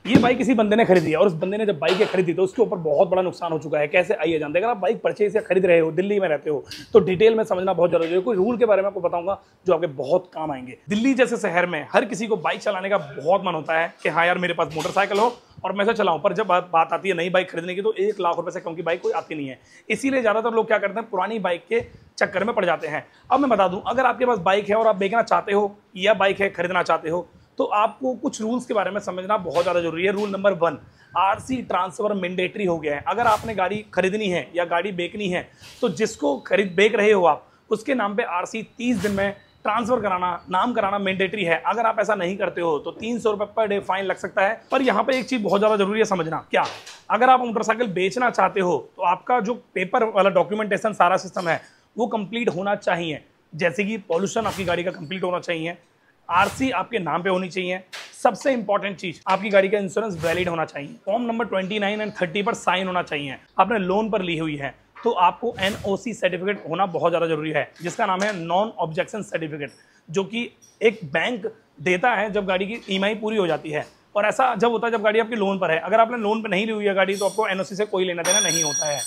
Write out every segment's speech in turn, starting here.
ये बाइक किसी बंदे ने खरीदी है और उस बंदे ने जब बाइक खरीदी तो उसके ऊपर बहुत बड़ा नुकसान हो चुका है। कैसे आइए जानते हैं। अगर आप बाइक परचेज या खरीद रहे हो, दिल्ली में रहते हो, तो डिटेल में समझना बहुत जरूरी है। कोई रूल के बारे में आपको बताऊंगा जो आपके बहुत काम आएंगे। दिल्ली जैसे शहर में हर किसी को बाइक चलाने का बहुत मन होता है कि हाँ यार मेरे पास मोटरसाइकिल हो और मैं से चलाऊं, पर जब बात आती है नई बाइक खरीदने की तो 1 लाख रुपए से कम की बाइक कोई आती नहीं है। इसीलिए ज्यादातर लोग क्या करते हैं, पुरानी बाइक के चक्कर में पड़ जाते हैं। अब मैं बता दूं, अगर आपके पास बाइक है और आप बेचना चाहते हो या बाइक है खरीदना चाहते हो तो आपको कुछ रूल्स के बारे में समझना बहुत ज़्यादा जरूरी है। Rule number 1, RC transfer mandatory हो गया है। अगर आपने गाड़ी खरीदनी है या गाड़ी बेचनी है तो जिसको बेच रहे हो आप, उसके नाम पे आरसी 30 दिन में ट्रांसफर कराना, नाम कराना मैंडेटरी है। अगर आप ऐसा नहीं करते हो तो 300 रुपये पर डे फाइन लग सकता है। पर यहाँ पे एक चीज बहुत ज्यादा जरूरी है समझना, क्या अगर आप मोटरसाइकिल बेचना चाहते हो तो आपका जो पेपर वाला डॉक्यूमेंटेशन सारा सिस्टम है वो कंप्लीट होना चाहिए। जैसे कि पॉल्यूशन आपकी गाड़ी का कंप्लीट होना चाहिए, आरसी आपके नाम पे होनी चाहिए, सबसे इंपॉर्टेंट चीज आपकी गाड़ी का इंश्योरेंस वैलिड होना चाहिए, फॉर्म नंबर 29 एंड 30 पर साइन होना चाहिए, आपने लोन पर ली हुई है तो आपको एनओसी सर्टिफिकेट होना बहुत ज्यादा जरूरी है, जिसका नाम है नॉन ऑब्जेक्शन सर्टिफिकेट, जो कि एक बैंक देता है जब गाड़ी की ईएमआई पूरी हो जाती है। और ऐसा जब होता है जब गाड़ी आपकी लोन पर है। अगर आपने लोन पर नहीं ली हुई है गाड़ी तो आपको एनओसी से कोई लेना देना नहीं होता है।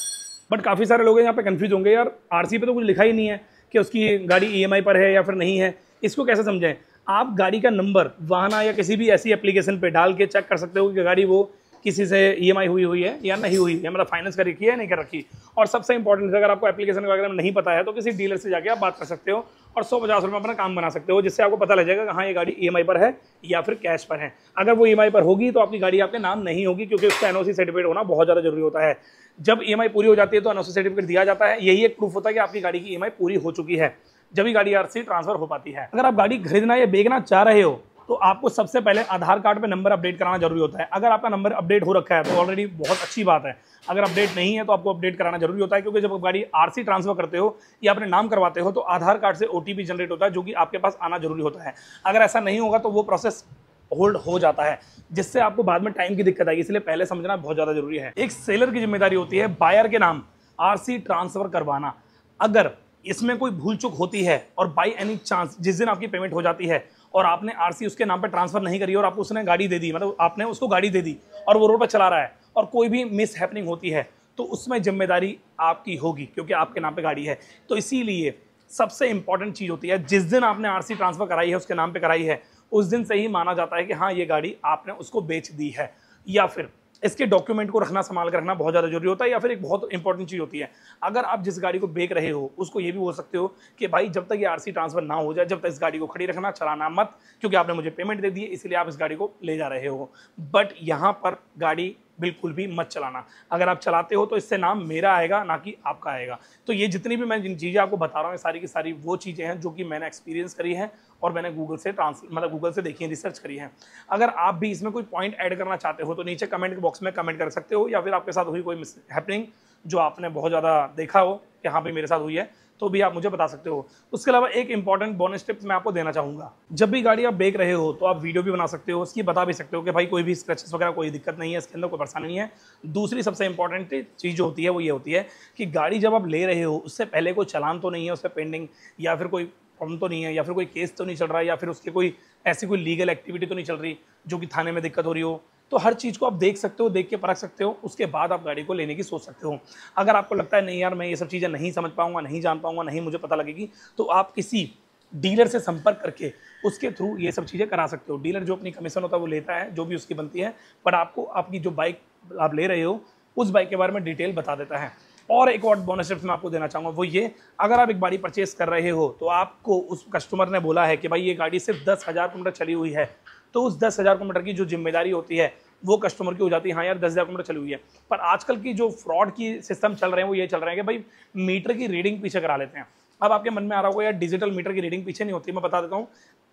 बट काफी सारे लोग यहाँ पे कंफ्यूज होंगे, यार आरसी पे तो कुछ लिखा ही नहीं है कि उसकी गाड़ी ईएमआई पर है या फिर नहीं है, इसको कैसे समझें। आप गाड़ी का नंबर वाहना या किसी भी ऐसी एप्लीकेशन पे डाल के चेक कर सकते हो कि गाड़ी वो किसी से ईएमआई हुई है या नहीं हुई है, मतलब फाइनेंस कर रखी है या नहीं कर रखी। और सबसे इंपॉर्टेंट, अगर आपको एप्लीकेशन वगैरह में नहीं पता है तो किसी डीलर से जाके आप बात कर सकते हो और 150 रुपये अपना काम बना सकते हो, जिससे आपको पता लग जाएगा कि हाँ ये गाड़ी ईएमआई पर है या फिर कैश पर है। अगर वो ईएमआई पर होगी तो आपकी गाड़ी आपके नाम नहीं होगी, क्योंकि उसका एनओसी सर्टिफिकेट होना बहुत ज़्यादा जरूरी होता है। जब ईएमआई पूरी हो जाती है तो एनओसी सर्टिफिकेट दिया जाता है, यही एक प्रूफ होता है कि आपकी गाड़ी की ईएमआई पूरी हो चुकी है, जब ही गाड़ी आरसी ट्रांसफर हो पाती है। अगर आप गाड़ी खरीदना या बेचना चाह रहे हो तो आपको सबसे पहले आधार कार्ड पे नंबर अपडेट कराना जरूरी होता है। अगर आपका नंबर अपडेट हो रखा है तो ऑलरेडी बहुत अच्छी बात है। अगर अपडेट नहीं है तो आपको अपडेट कराना जरूरी होता है, क्योंकि जब आप गाड़ी आरसी ट्रांसफर करते हो या अपने नाम करवाते हो तो आधार कार्ड से ओटीपी जनरेट होता है, जो कि आपके पास आना जरूरी होता है। अगर ऐसा नहीं होगा तो वो प्रोसेस होल्ड हो जाता है, जिससे आपको बाद में टाइम की दिक्कत आएगी। इसलिए पहले समझना बहुत ज्यादा जरूरी है। एक सेलर की जिम्मेदारी होती है बायर के नाम आरसी ट्रांसफर करवाना। अगर इसमें कोई भूल चूक होती है और बाई एनी चांस जिस दिन आपकी पेमेंट हो जाती है और आपने आरसी उसके नाम पे ट्रांसफर नहीं करी और आपको उसने गाड़ी दे दी, मतलब आपने उसको गाड़ी दे दी और वो रोड पर चला रहा है और कोई भी मिस हैपनिंग होती है तो उसमें जिम्मेदारी आपकी होगी, क्योंकि आपके नाम पे गाड़ी है। तो इसीलिए सबसे इंपॉर्टेंट चीज होती है, जिस दिन आपने आरसी ट्रांसफर कराई है, उसके नाम पे कराई है, उस दिन से ही माना जाता है कि हाँ ये गाड़ी आपने उसको बेच दी है। या फिर इसके डॉक्यूमेंट को रखना, संभाल कर रखना बहुत ज़्यादा जरूरी होता है। या फिर एक बहुत इंपॉर्टेंट चीज़ होती है, अगर आप जिस गाड़ी को बेच रहे हो उसको ये भी बोल सकते हो कि भाई जब तक ये आरसी ट्रांसफर ना हो जाए, जब तक इस गाड़ी को खड़ी रखना, चलाना मत, क्योंकि आपने मुझे पेमेंट दे दी है इसलिए आप इस गाड़ी को ले जा रहे हो। बट यहाँ पर गाड़ी बिल्कुल भी मत चलाना। अगर आप चलाते हो तो इससे नाम मेरा आएगा, ना कि आपका आएगा। तो ये जितनी भी मैं जिन चीज़ें आपको बता रहा हूँ, सारी की सारी वो चीज़ें हैं जो कि मैंने एक्सपीरियंस करी है और मैंने गूगल से देखी है, रिसर्च करी है। अगर आप भी इसमें कोई पॉइंट ऐड करना चाहते हो तो नीचे कमेंट बॉक्स में कमेंट कर सकते हो, या फिर आपके साथ हुई कोई हैपनिंग जो आपने बहुत ज़्यादा देखा हो कि हाँ भाई मेरे साथ हुई है, तो भी आप मुझे बता सकते हो। उसके अलावा एक इंपॉर्टेंट बोनस टिप्स मैं आपको देना चाहूँगा। जब भी गाड़ी आप बेच रहे हो तो आप वीडियो भी बना सकते हो, उसकी बता भी सकते हो कि भाई कोई भी स्क्रैचेस वगैरह कोई दिक्कत नहीं है, इसके अंदर कोई परेशानी नहीं है। दूसरी सबसे इंपॉर्टेंट चीज़ जो होती है वो ये होती है कि गाड़ी जब आप ले रहे हो उससे पहले कोई चालान तो नहीं है उस पर पेंडिंग, या फिर कोई प्रॉब्लम तो नहीं है, या फिर कोई केस तो नहीं चल रहा है, या फिर उसके कोई ऐसी कोई लीगल एक्टिविटी तो नहीं चल रही जो कि थाने में दिक्कत हो रही हो। तो हर चीज़ को आप देख सकते हो, देख के परख सकते हो, उसके बाद आप गाड़ी को लेने की सोच सकते हो। अगर आपको लगता है नहीं यार मैं ये सब चीज़ें नहीं समझ पाऊंगा, नहीं जान पाऊंगा, नहीं मुझे पता लगेगी, तो आप किसी डीलर से संपर्क करके उसके थ्रू ये सब चीज़ें करा सकते हो। डीलर जो अपनी कमीशन होता है वो लेता है, जो भी उसकी बनती है, पर आपको आपकी जो बाइक आप ले रहे हो उस बाइक के बारे में डिटेल बता देता है। और एक और बोनस टिप्स मैं आपको देना चाहूँगा, वो ये, अगर आप एक गाड़ी परचेस कर रहे हो तो आपको उस कस्टमर ने बोला है कि भाई ये गाड़ी सिर्फ 10,000 किलोमीटर चली हुई है, तो उस 10,000 किलोमीटर की जो जिम्मेदारी होती है वो कस्टमर की हो जाती है। हाँ यार 10,000 किलोमीटर चली हुई है। पर आजकल की जो फ्रॉड की सिस्टम चल रहे हैं वो ये चल रहे हैं कि भाई मीटर की रीडिंग पीछे करा लेते हैं। अब आपके मन में आ रहा होगा यार डिजिटल मीटर की रीडिंग पीछे नहीं होती। मैं बता देता हूँ,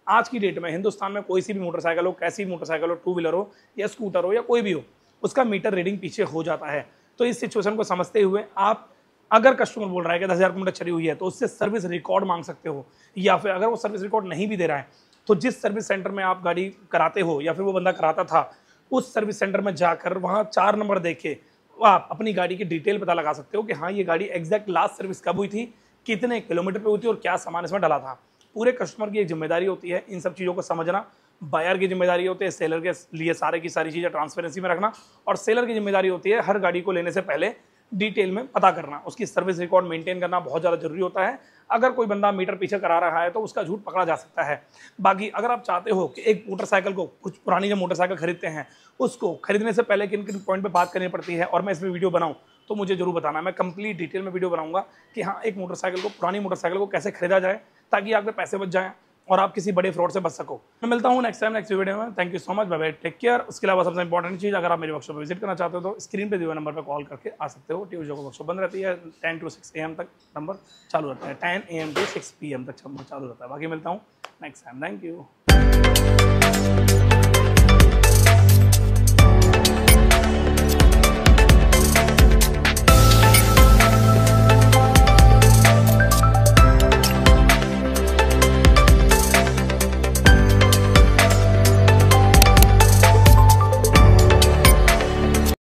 आज की डेट में हिंदुस्तान में कोई सी भी मोटरसाइकिल हो, कैसी भी मोटरसाइकिल हो, टू व्हीलर हो या स्कूटर हो या कोई भी हो, उसका मीटर रीडिंग पीछे हो जाता है। तो इस सिचुएशन को समझते हुए आप, अगर कस्टमर बोल रहा है कि 10,000 किलोमीटर चली हुई है, तो उससे सर्विस रिकॉर्ड मांग सकते हो। या फिर अगर वो सर्विस रिकॉर्ड नहीं भी दे रहा है तो जिस सर्विस सेंटर में आप गाड़ी कराते हो या फिर वो बंदा कराता था, उस सर्विस सेंटर में जाकर वहाँ 4 नंबर देखे आप अपनी गाड़ी की डिटेल पता लगा सकते हो कि हाँ ये गाड़ी एग्जैक्ट लास्ट सर्विस कब हुई थी, कितने किलोमीटर पे हुई थी और क्या सामान इसमें डला था। पूरे कस्टमर की एक जिम्मेदारी होती है इन सब चीज़ों को समझना बायर की जिम्मेदारी होती है सेलर के लिए सारे की सारी चीज़ें ट्रांसपेरेंसी में रखना, और सेलर की जिम्मेदारी होती है हर गाड़ी को लेने से पहले डिटेल में पता करना, उसकी सर्विस रिकॉर्ड मेंटेन करना बहुत ज़्यादा जरूरी होता है। अगर कोई बंदा मीटर पीछे करा रहा है तो उसका झूठ पकड़ा जा सकता है। बाकी अगर आप चाहते हो कि एक मोटरसाइकिल को, कुछ पुरानी जो मोटरसाइकिल खरीदते हैं उसको खरीदने से पहले किन किन पॉइंट पे बात करनी पड़ती है और मैं इसमें वीडियो बनाऊं, तो मुझे जरूर बताना। मैं कंप्लीट डिटेल में वीडियो बनाऊंगा कि हाँ, एक मोटरसाइकिल को, पुरानी मोटरसाइकिल को कैसे खरीदा जाए ताकि आपके पैसे बच जाएं और आप किसी बड़े फ्रॉड से बच सको। मैं मिलता हूँ नेक्स्ट टाइम नेक्स्ट वीडियो में। Thank you so much, bye bye, take care. उसके अलावा सबसे इंपॉर्टेंट चीज़, अगर आप मेरे वर्कशॉप में विजिट करना चाहते हो तो स्क्रीन पे दिए हुए नंबर पर कॉल करके आ सकते हो। ट्यूसडे को वर्कशॉप बंद रहती है, 10 to 6 AM तक नंबर चालू रहता है, 10 AM to 6 PM तक नंबर चालू रहता है। बाकी मिलता हूँ नेक्स्ट टाइम, थैंक यू।